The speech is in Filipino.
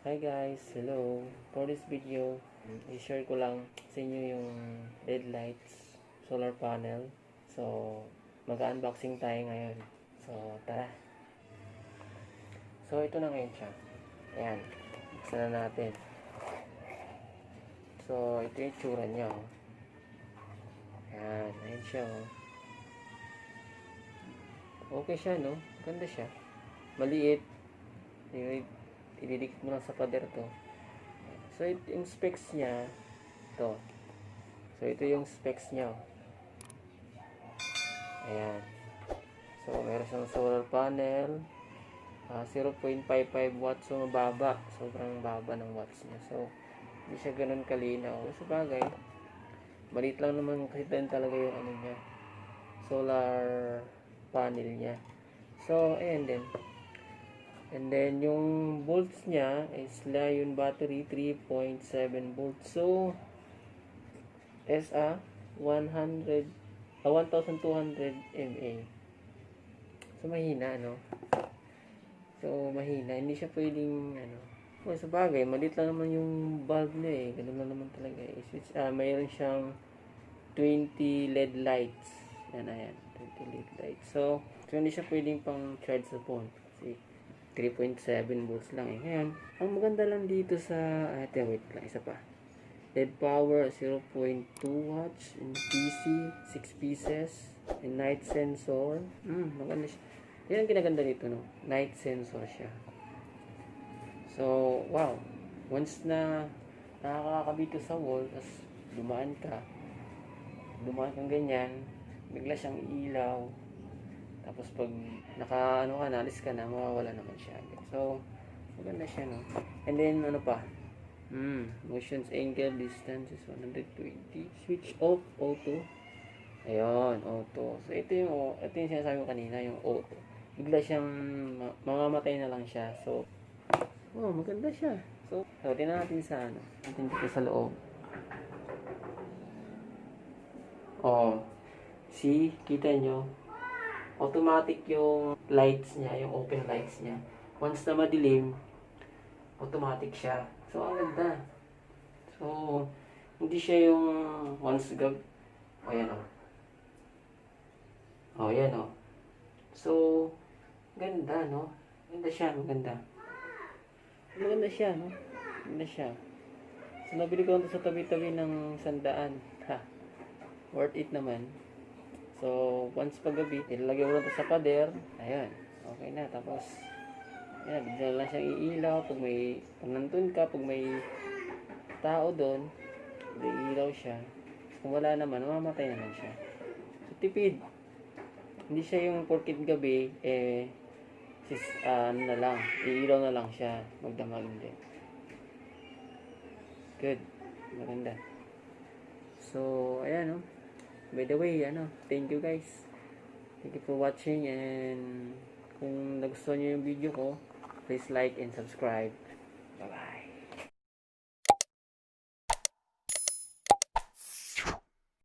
Hi guys, hello. For this video, i-share ko lang sa inyo yung LED lights, solar panel. So, mag-unboxing tayo ngayon. So, tara. So, ito na ngayon siya. Ayan, buksan na natin. So, ito yung tsura niya. Oh. Ayan, ayan siya. Oh. Okay siya, no? Ganda siya. Maliit. Ididikit mo lang sa pader to. So, yung specs niya, ito. So, ito yung specs niya. Ayan. So, meron siyang solar panel. 0.55 watts. So, mababa. Sobrang baba ng watts niya. So, hindi siya ganun kalinaw. Sa bagay, maliit lang naman kasi din talaga yung ano niya. Solar panel niya. So, ayan din. And then, yung volts niya is Lion battery 3.7 volts. So, SA 1200 mAh. So, mahina, no? So, mahina. Hindi siya pwedeng, sa bagay, maliit lang naman yung bulb niya eh. Ganun lang naman talaga eh. Mayroon siyang 20 LED lights. Yan, ayan. 20 LED lights. So, hindi siya pwedeng pang charge sa phone. Kasi, 3.7 volts lang eh. Ngayon, ang maganda lang dito sa, wait lang, isa pa. LED power 0.2 watts in PC, 6 pieces, and night sensor. Maganda siya. Yan ang kinaganda dito, no? Night sensor siya. So, wow. Once na nakakakabit sa wall, tapos dumaan kang ganyan, bigla siyang ilaw. Tapos pag naalis ka na, mawawala naman siya. So, maganda siya, no? And then, ano pa? Motions angle distance is 120. Switch off, auto. Ayun, auto. So, ito yung sinasabi ko kanina, yung auto. Bigla siyang mamamatay na lang siya. So, maganda siya. So, tingnan natin sa natin dito sa loob. See, kita nyo? Automatic yung lights niya, yung open lights niya. Once na madilim, automatic siya. So, ang ganda. So, hindi siya yung once ayan o. Ayan o. So, ganda, no? Maganda siya, maganda. Maganda siya, no? Maganda siya. So, nabili ko ito sa tabi-tabi ng 100. Worth it naman. So, once paggabi, ilalagay mo lang ito sa pader. Ayan. Okay na. Tapos, ayan, bigla lang siyang iilaw. Pag nandun ka, pag may tao doon, iilaw siya. Kung wala naman, mamamatay naman siya. So, tipid. Hindi siya yung porkit gabi, iilaw na lang siya. Magdamag din. Good. Maganda. So, ayan, no? By the way, thank you guys. Thank you for watching, and kung nagustuhan niyo yung video ko, please like and subscribe.